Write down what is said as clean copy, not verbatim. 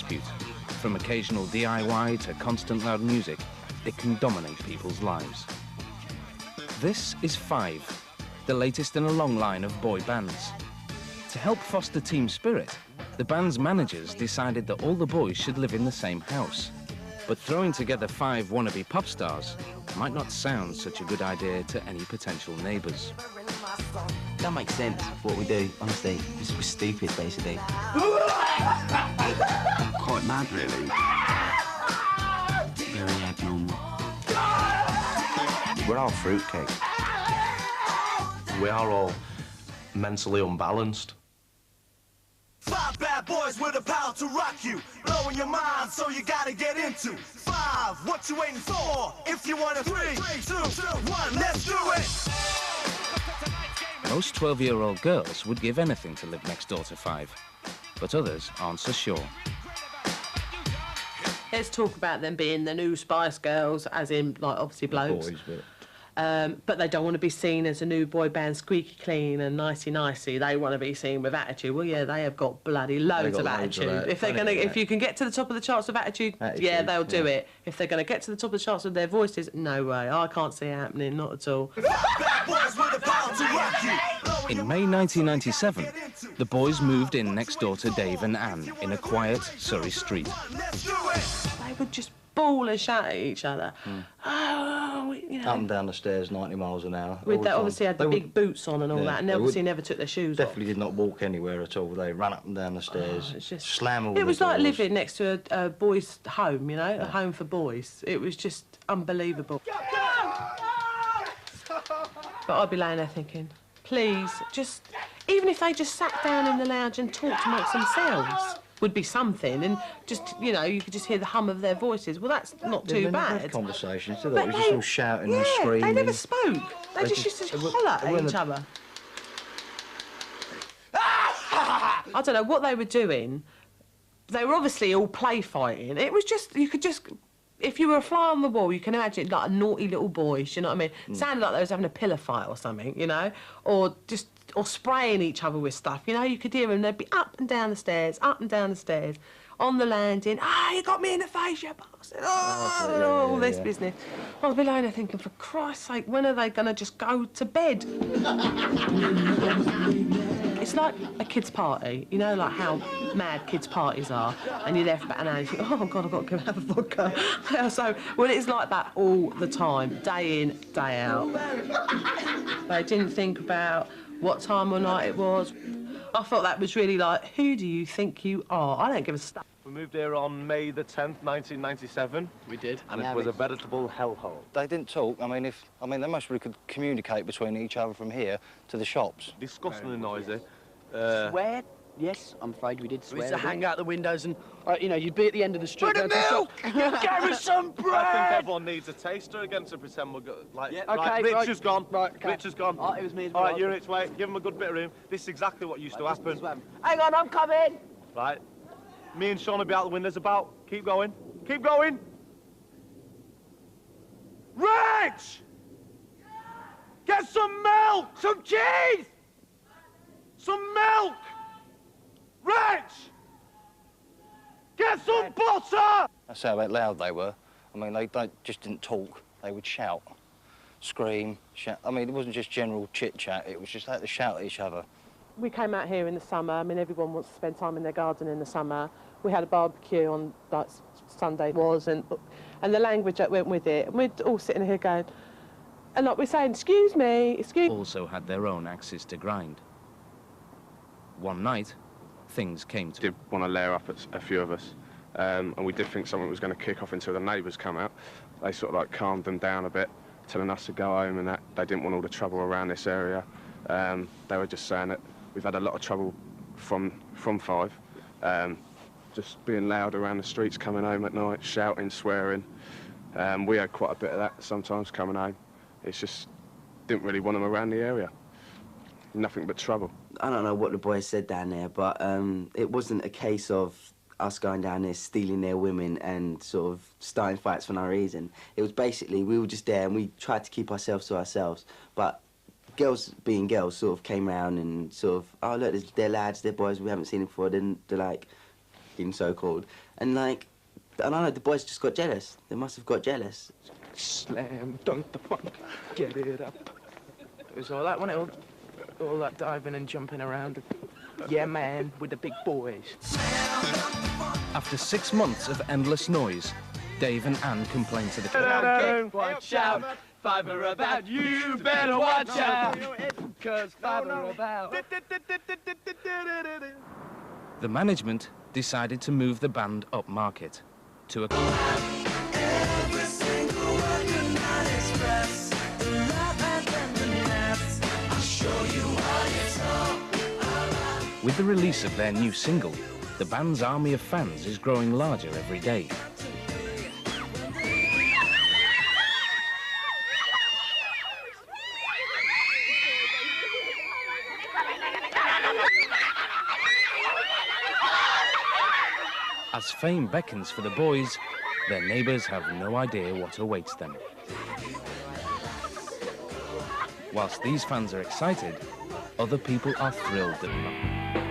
dispute. From occasional DIY to constant loud music, it can dominate people's lives. This is Five, the latest in a long line of boy bands. To help foster team spirit, the band's managers decided that all the boys should live in the same house. But throwing together 5 wannabe pop stars might not sound such a good idea to any potential neighbours. That makes sense, what we do, honestly. We're stupid, basically. Quite mad, really. Very abnormal. We're all fruitcake. We are all mentally unbalanced. 5 bad boys with the power to rock you, blowing your mind, so you gotta get into 5. What you waiting for? If you want a 3, 2, 1, let's do it. Most 12-year-old girls would give anything to live next door to 5, but others aren't so sure. Let's talk about them being the new Spice Girls, as in, like, obviously blokes. Boys, But they don't want to be seen as a new boy band, squeaky clean and nicey-nicey. They want to be seen with attitude. Well, yeah, they have got bloody loads of attitude. If you can get to the top of the charts with attitude, yeah, they'll do it. If they're going to get to the top of the charts with their voices, no way. I can't see it happening, not at all. In May 1997, the boys moved in next door to Dave and Anne in a quiet Surrey street. They would just bawl and shout at each other. Oh, you know. Up and down the stairs, 90 miles an hour. They obviously had the big boots on and all that, and they obviously never took their shoes off. Definitely did not walk anywhere at all. They ran up and down the stairs, slam all the doors. It was like living next to a boys' home, you know, a home for boys. It was just unbelievable. But I'd be laying there thinking, please, just, even if they just sat down in the lounge and talked amongst themselves, would be something, and just, you know, you could just hear the hum of their voices. Well, that's not too bad. They had conversations, did they? It was just all shouting and screaming. They never spoke. They just used to holler at each other. I don't know what they were doing. They were obviously all play fighting. It was just, you could just, if you were a fly on the wall, you can imagine like a naughty little boy, you know what I mean? Sounded like they was having a pillow fight or something, you know? Or spraying each other with stuff, you know? You could hear them, they'd be up and down the stairs, on the landing. You got me in the face, you bastard. All this business. I'll be lying there thinking, for Christ's sake, when are they going to just go to bed? It's like a kid's party, you know, like how mad kids' parties are, and you're there for about an hour and you think, oh, God, I've got to go have a vodka. So, well, it's like that all the time, day in, day out. They didn't think about what time of night it was. I thought that was really like, who do you think you are? I don't give a stuff. We moved here on May the 10th, 1997. We did. And it was a veritable hellhole. They didn't talk. I mean, they most probably could communicate between each other from here to the shops. Disgustingly noisy. Swear? Yes, I'm afraid we did swear. We used to hang out the windows and, you know, you'd be at the end of the street. For the milk! Give us some bread! I think everyone needs a taster again to pretend we're good. Like, Yeah, right, okay, Rich is gone. Right, okay. Rich is gone. Oh, it was me as All well. right, units, wait. Give him a good bit of room. This is exactly what used to happen. Hang on, I'm coming! Right. Me and Sean will be out the windows about. Keep going. Keep going. Rich! Get some milk! Some cheese! Some milk! Rich! Get some butter! That's how loud they were. I mean, they just didn't talk. They would shout, scream, shout. I mean, it wasn't just general chit-chat. It was just like to shout at each other. We came out here in the summer. I mean, everyone wants to spend time in their garden in the summer. We had a barbecue on, like, Sunday and the language that went with it. And we're all sitting here going, and like we're saying, excuse me, excuse... Also had their own axes to grind. One night, things came to... Did want to layer up a few of us, and we did think something was going to kick off until the neighbours come out. They sort of like calmed them down a bit, telling us to go home and that they didn't want all the trouble around this area. They were just saying that we've had a lot of trouble from Five, just being loud around the streets coming home at night, shouting, swearing. We had quite a bit of that sometimes coming home. It's just didn't really want them around the area. Nothing but trouble. I don't know what the boys said down there, but it wasn't a case of us going down there stealing their women and sort of starting fights for no reason. It was basically, we were just there and we tried to keep ourselves to ourselves, but girls being girls sort of came round and sort of, oh look, they're lads, they're boys, we haven't seen them before. Then they're like, f***ing so-called. And like, I don't know, the boys just got jealous. They must have got jealous. Slam, dunk the funk, get it up. It was all that, wasn't it? All that diving and jumping around. Yeah, man, with the big boys. After 6 months of endless noise, Dave and Anne complained to the Watch out, fiver about, you better watch out, cause fiver about. The management decided to move the band up market to a... Every single word could not express the love and tenderness. I'll show you how it's all. With the release of their new single, the band's army of fans is growing larger every day. As fame beckons for the boys, their neighbours have no idea what awaits them. Whilst these fans are excited, other people are thrilled at them.